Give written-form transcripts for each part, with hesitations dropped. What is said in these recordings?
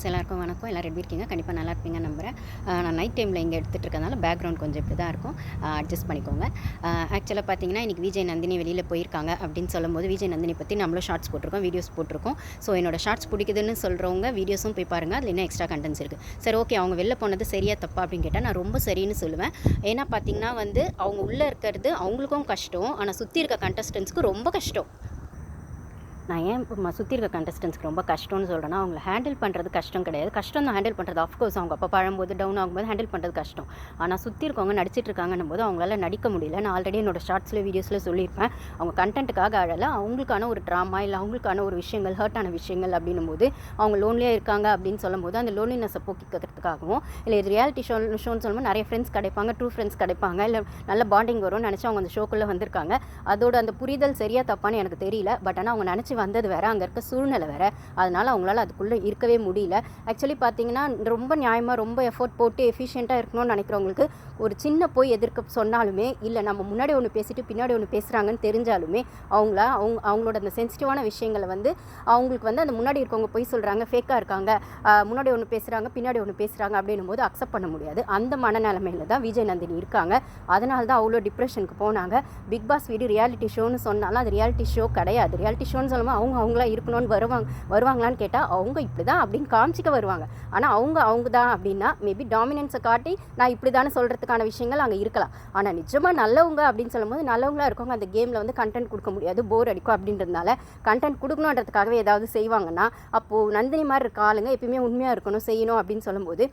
எல்லாருக்கும் வணக்கம். எல்லோரும் எப்படி இருக்கீங்க? கண்டிப்பாக நல்லா இருப்பீங்கன்னு நம்புகிறேன். நான் நைட் டைமில் இங்கே எடுத்துகிட்டு இருக்கனால பேக்ரவுண்ட் கொஞ்சம் இப்படி தான் இருக்கும். அட்ஜஸ்ட் பண்ணிக்கோங்க. ஆக்சுவலாக பார்த்தீங்கன்னா இன்றைக்கி விஜய் நந்தினி வெளியில் போயிருக்காங்க அப்படின்னு சொல்லும்போது விஜய் நந்தினி பற்றி நம்மளும் ஷார்ட்ஸ் போட்டிருக்கோம், வீடியோஸ் போட்டிருக்கோம். ஸோ என்னோட ஷார்ட்ஸ் பிடிக்குதுன்னு சொல்கிறவங்க வீடியோஸும் போய் பாருங்கள். அதில் இன்னும் எக்ஸ்ட்ரா கண்டென்ட்ஸ் இருக்குது. சரி, ஓகே, அவங்க வெளில போனது சரியா தப்பா அப்படின்னு கேட்டால் நான் ரொம்ப சரின்னு சொல்லுவேன். ஏன்னா பார்த்தீங்கன்னா அவங்க உள்ளே இருக்கிறது அவங்களுக்கும் கஷ்டம், ஆனால் சுற்றி இருக்க கண்டஸ்டன்ஸ்க்கு ரொம்ப கஷ்டம். நான் ஏன் இப்போ சுற்றி இருக்க கண்டஸ்டன்ஸ்க்கு ரொம்ப கஷ்டம்னு சொல்கிறேன்னா, அவங்கள ஹேண்டில் பண்ணுறது கஷ்டம் கிடையாது. கஷ்டம் தான் ஹேண்டில் பண்ணுறது. ஆஃப்கோர்ஸ் அவங்க அப்போ பழும்போது டவுன் ஆகும்போது ஹேண்டில் பண்ணுறது கஷ்டம். ஆனால் சுற்றி இருக்கவங்க நடிச்சிட்டு இருக்காங்கன்னும் போது அவங்களால நடிக்க முடியல. நான் ஆல்ரெடி என்னோட ஷார்ட்ஸில் வீடியோஸில் சொல்லியிருப்பேன். அவங்க கண்டென்ட்டுக்காக அழலை, அவங்களுக்கான ஒரு ட்ராமா இல்லை அவங்களுக்கான ஒரு விஷயங்கள், ஹர்ட்டான விஷயங்கள் அப்படின்னும் போது அவங்க லோன்லியாக இருக்காங்க அப்படின்னு சொல்லும்போது அந்த லோன்லினஸை போக்கிக்கிறதுக்காகவும் இல்லை இது ரியாலிட்டி ஷோன்னு சொல்லும்போது நிறைய ஃப்ரெண்ட்ஸ் கிடைப்பாங்க, ட்ரூ ஃப்ரெண்ட்ஸ் கிடைப்பாங்க, இல்லை நல்ல பாண்டிங் வரும்னு நினச்சி அவங்க அந்த ஷோக்குள்ளே வந்திருக்காங்க. அதோட அந்த புரிதல் சரியா தப்பான்னு எனக்கு தெரியல. பட் ஆனால் அவங்க நினச்சி வந்தது வேறு, அங்கே இருக்க சூழ்நிலை வேறு. அதனால் அவங்களால அதுக்குள்ளே இருக்கவே முடியல. ஆக்சுவலி பார்த்தீங்கன்னா ரொம்ப நியாயமாக ரொம்ப எஃபோர்ட் போட்டு எஃபிஷியண்ட்டாக இருக்கணும்னு நினைக்கிறவங்களுக்கு ஒரு சின்ன போய் எதிர்க்க சொன்னாலுமே இல்லை நம்ம முன்னாடி ஒன்று பேசிட்டு பின்னாடி ஒன்று பேசுகிறாங்கன்னு தெரிஞ்சாலுமே அவங்களோட அந்த சென்சிட்டிவான விஷயங்களை அவங்களுக்கு அந்த முன்னாடி இருக்கவங்க போய் சொல்கிறாங்க, ஃபேக்காக இருக்காங்க, முன்னாடி ஒன்று பேசுகிறாங்க பின்னாடி ஒன்று பேசுகிறாங்க அப்படின்னும் போது அக்செப்ட் பண்ண முடியாது. அந்த மனநிலைமையில் தான் விஜய் நந்தினி இருக்காங்க. அதனால தான் அவ்வளோ டிப்ரெஷனுக்கு போனாங்க. பிக் பாஸ் வீடு ரியாலிட்டி ஷோன்னு சொன்னாலும் அது ரியாலிட்டி ஷோ கிடையாது. ரியாலிட்டி ஷோன்னு சொல்லும்போது அவங்களா இருக்கணும்னு வருவாங்களான்னு கேட்டால் அவங்க இப்படி தான் அப்படின்னு காமிச்சிக்க வருவாங்க. ஆனால் அவங்க தான் அப்படின்னா மேபி டாமினன்ஸை காட்டி நான் இப்படி தானே சொல்கிறதுக்கான விஷயங்கள் அங்கே இருக்கலாம். ஆனால் நிஜமாக நல்லவங்க அப்படின்னு சொல்லும்போது நல்லவங்களாக இருக்கவங்க அந்த கேமில் கண்டென்ட் கொடுக்க முடியாது, போர் அடிக்கும் அப்படின்றதுனால கண்டென்ட் கொடுக்கணுன்றதுக்காகவே ஏதாவது செய்வாங்கன்னா அப்போது நந்தினி மாதிரி இருக்க ஆளுங்க எப்பயுமே உண்மையாக இருக்கணும், செய்யணும் அப்படின்னு சொல்லும்போது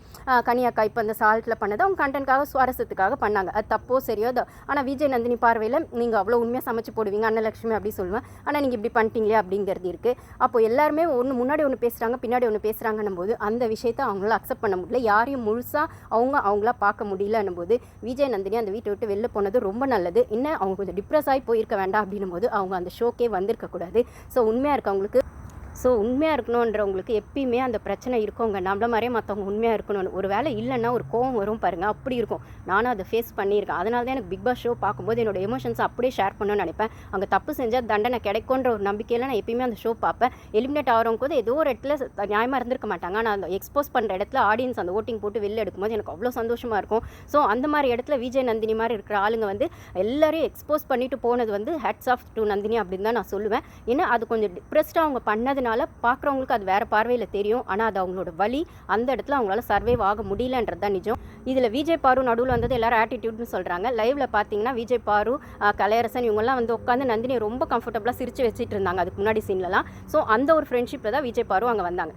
கனியாக்கா இப்போ அந்த சால்ட்டில் பண்ணதை அவங்க கண்டென்ட்காக சுவாரஸ்யத்துக்காக பண்ணாங்க. அது தப்போ சரியோ ஆனால் விஜய் நந்தினி பார்வையில் நீங்கள் அவ்வளோ உண்மையாக சமைச்சு போடுவீங்க அன்னலட்சுமி அப்படி சொல்லுவேன், ஆனால் நீங்கள் இப்படி பண்ணிட்டீங்களே அப்படிங்கிறது இருக்குது. அப்போ எல்லாருமே முன்னாடி ஒன்று பேசுகிறாங்க பின்னாடி ஒன்று பேசுகிறாங்கன்னும் போது அந்த விஷயத்தை அவங்களால அக்செப்ட் பண்ண முடியல. யாரையும் முழுசாக அவங்களா பார்க்க முடியலன்னும் போது விஜய் நந்தினி அந்த வீட்டை விட்டு வெளில போனது ரொம்ப நல்லது. இன்னும் அவங்க கொஞ்சம் டிப்ரெஸ் ஆகி போயிருக்க வேண்டாம் அப்படின்னும் போது அவங்க அந்த ஷோக்கே வந்திருக்கக்கூடாது. ஸோ உண்மையாக இருக்கவங்களுக்கு உண்மையாக இருக்கணுன்றவங்களுக்கு எப்பயுமே அந்த பிரச்சனை இருக்கவங்க நம்மள மாதிரியே மற்றவங்க உண்மையாக இருக்கணும்னு ஒரு வேலை இல்லைன்னா ஒரு கோவம் வரும் பாருங்கள், அப்படி இருக்கும். நானும் அதை ஃபேஸ் பண்ணியிருக்கேன். அதனால தான் எனக்கு பிக் பாஸ் ஷோ பார்க்கும்போது என்னோட எமோஷன்ஸை அப்படியே ஷேர் பண்ணணும்னு நினைப்பேன். அங்கே தப்பு செஞ்சால் தண்டனை கிடைக்குன்ற ஒரு நம்பிக்கையில் நான் எப்பயுமே அந்த ஷோ பார்ப்பேன். எலிமினேட் ஆகிறவங்க கூட ஏதோ ஒரு இடத்துல நியாயமாக இருந்திருக்க மாட்டாங்க, ஆனால் அந்த எக்ஸ்போஸ் பண்ணுற இடத்துல ஆடியன்ஸ் அந்த ஓட்டிங் போட்டு வெளில எடுக்கும்போது எனக்கு அவ்வளோ சந்தோஷமாக இருக்கும். ஸோ அந்த மாதிரி இடத்துல விஜய் நந்தினி மாதிரி இருக்கிற ஆளுங்க எல்லாரையும் எக்ஸ்போஸ் பண்ணிட்டு போனது ஹேட்ஸ் ஆஃப் டு நந்தினி அப்படின்னு தான் நான் சொல்லுவேன். ஏன்னா அது கொஞ்சம் டிப்ரெஸ்டாக அவங்க பண்ணதுனால பார்க்குறவங்களுக்கு அது வேறு பார்வையில் தெரியும். ஆனால் அது அவங்களோட வலி, அந்த இடத்துல அவங்களால சர்வைவ் ஆக முடியலன்றது தான் நிஜம். இதில் விஜய் பாரு நடுவில் வந்தது எல்லாரும் ஆட்டிடியூட்னு சொல்கிறாங்க. லைவில் பார்த்தீங்கன்னா விஜய் பாரு, கலையரசன் இவங்கெல்லாம் உட்காந்து நந்தினியை ரொம்ப கம்ஃபர்டபுளாக சிரித்து வச்சுட்டு இருந்தாங்க அதுக்கு முன்னாடி சீன்லலாம். ஸோ அந்த ஒரு ஃப்ரெண்ட்ஷிப்பில் தான் விஜய் பாரு அங்கே வந்தாங்க.